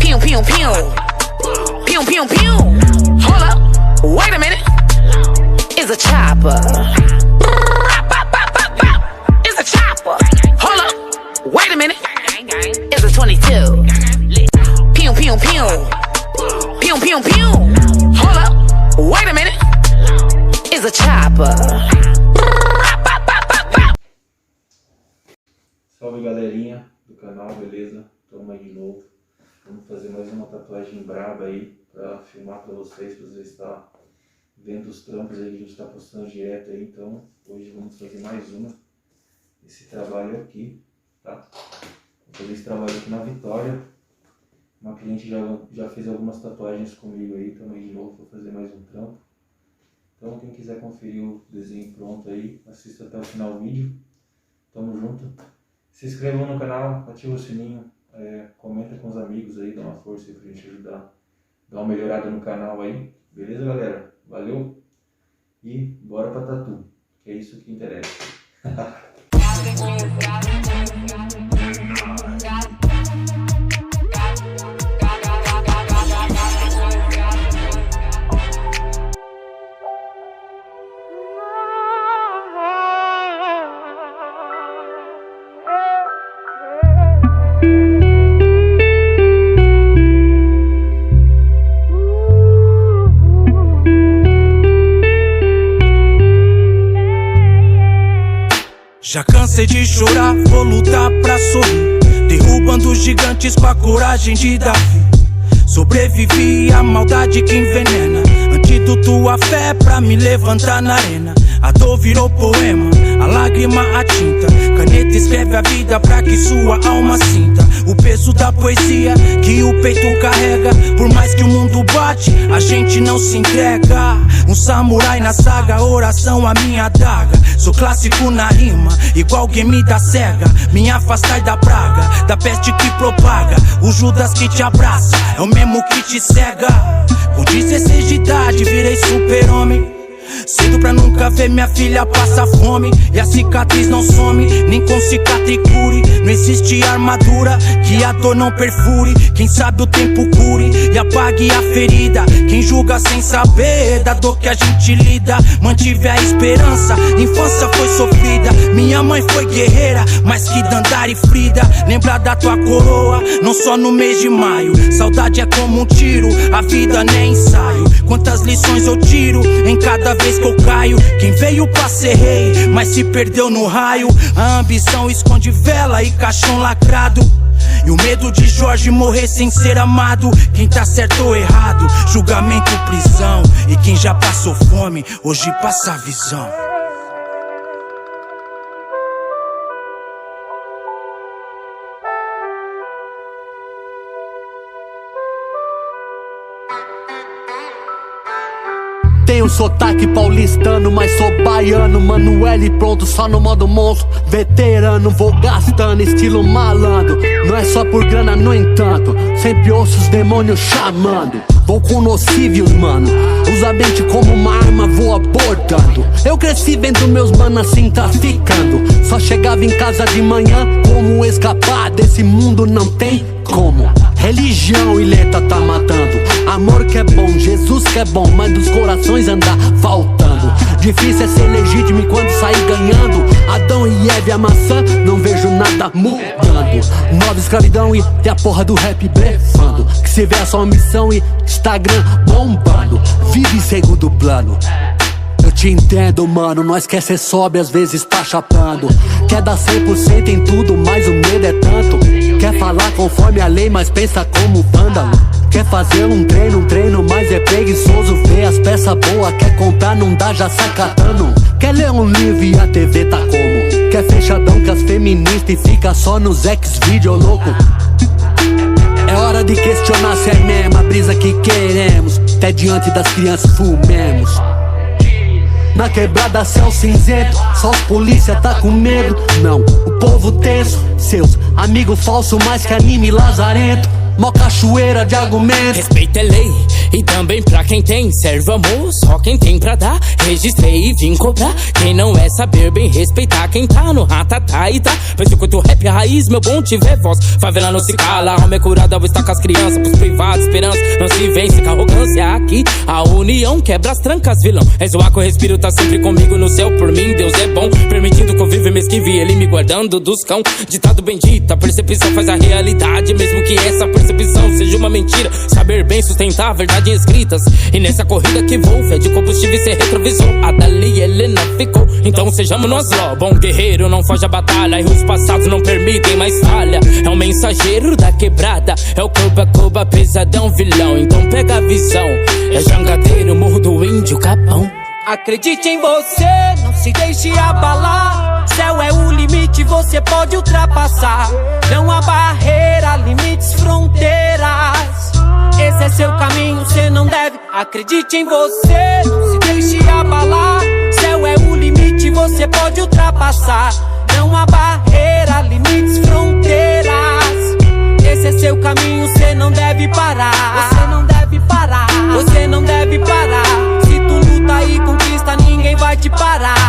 Pew, pew, pew. Pew, pew, pew. Hold up, wait a minute. It's a chopper. It's a chopper. Hold up, wait a minute. It's a 22. Pew, pew, pew. Pew, pew, pew. Hold up, wait a minute. It's a chopper. Salve galerinha do canal, beleza? Tamo aí de novo. Vamos fazer mais uma tatuagem braba aí pra filmar pra vocês estar vendo os trampos aí que a gente tá postando direto aí. Então hoje vamos fazer mais uma. Esse trabalho aqui, tá? Vou fazer esse trabalho aqui na Vitória. Uma cliente já fez algumas tatuagens comigo aí, tamo aí de novo pra fazer mais um trampo. Então quem quiser conferir o desenho pronto aí, assista até o final do vídeo. Tamo junto. Se inscrevam no canal, ativa o sininho, comenta com os amigos aí, dá uma força aí pra gente ajudar, dá uma melhorada no canal aí, beleza galera? Valeu e bora pra tatu, que é isso que interessa. Já cansei de chorar, vou lutar pra sorrir, derrubando os gigantes com a coragem de Davi. Sobrevivi à maldade que envenena, antídoto à fé pra me levantar na arena. A dor virou poema, a lágrima a tinta, caneta escreve a vida pra que sua alma sinta o peso da poesia que o peito carrega. Por mais que o mundo bate, a gente não se entrega. Um samurai na saga, oração a minha adaga. Sou clássico na rima, igual game da SEGA. Me afastai da praga, da peste que propaga. O Judas que te abraça, é o mesmo que te cega. Com 16 de idade virei super-homem, cedo pra nunca ver minha filha passar fome. E a cicatriz não some, nem com cicatricure. Não existe armadura que a dor não perfure. Quem sabe o tempo cure e apague a ferida. Quem julga sem saber da dor que a gente lida. Mantive a esperança, infância foi sofrida. Minha mãe foi guerreira, mais que Dandara e Frida. Lembra da tua coroa, não só no mês de maio. Saudade é como um tiro, a vida nem ensaio. Quantas lições eu tiro em cada vez que eu caio. Quem veio pra ser rei, mas se perdeu no raio. A ambição esconde vela e caixão lacrado, e o medo de Jorge morrer sem ser amado. Quem tá certo ou errado, julgamento, prisão. E quem já passou fome, hoje passa a visão. Tenho sotaque paulistano, mas sou baiano. Manuele pronto, só no modo monstro. Veterano, vou gastando, estilo malandro. Não é só por grana, no entanto, sempre ouço os demônios chamando. Vou com nocívios, mano, usa a mente como uma arma, vou abordando. Eu cresci vendo meus manos assim traficando. Só chegava em casa de manhã, como escapar desse mundo não tem como. Religião e letra tá matando. Amor que é bom, Jesus que é bom, mas dos corações anda faltando. Difícil é ser legítimo quando sair ganhando. Adão e Eve, a maçã, não vejo nada mudando. Nova escravidão e tem a porra do rap blefando. Que se vê a sua missão e Instagram bombando. Vive segundo plano. Eu te entendo, mano, nós quer ser sóbrio, às vezes tá chapando. Quer dar 100% em tudo, mas o medo é tanto. Quer falar conforme a lei, mas pensa como vândalo. Quer fazer um treino, mas é preguiçoso. Ver as peças boas, quer comprar, não dá, já sai catando. Quer ler um livro e a TV tá como? Quer fechadão com as feministas e fica só nos ex-vídeo louco. É hora de questionar se é mesmo a brisa que queremos. Até diante das crianças fumemos. Na quebrada céu cinzento, só os polícia tá com medo. Não, o povo tenso, seus amigos falsos mais que anime lazarento. mó cachoeira de argumentos. Respeito é lei, e também pra quem tem serve amor, só quem tem pra dar. Registrei e vim cobrar, quem não é saber bem respeitar quem tá no ratatá e tá. Pois enquanto rap é raiz, meu bom tiver voz, favela não se cala, a alma é curada ao estar com as crianças, pros privados, esperança não se vence com arrogância. Aqui a união quebra as trancas, vilão. É zoar que eu respiro, tá sempre comigo no céu por mim, Deus é bom, permitindo que eu viva e me esquive, ele me guardando dos cão. Ditado bendito, a percepção faz a realidade, mesmo que essa percepção seja uma mentira. Saber bem sustentar a verdade escritas, e nessa corrida que vou, fede combustível e ser retrovisor. A dali ele não ficou, então sejamos nós lá. Bom guerreiro não foge à batalha, erros passados não permitem mais falha. É um mensageiro da quebrada, é o Coba, pesadão vilão. Então pega a visão, é jangadeiro, morro do índio, Capão. Acredite em você, não se deixe abalar. Céu é o limite, você pode ultrapassar. Não há barreira, limites, fronteiras. Esse é seu caminho, você não deve. Acredite em você, não se deixe abalar. Céu é o limite, você pode ultrapassar. Não há barreira, limites, fronteiras. Esse é seu caminho, você não deve parar. Você não deve parar, você não deve parar. Se tu luta e conquista, ninguém vai te parar.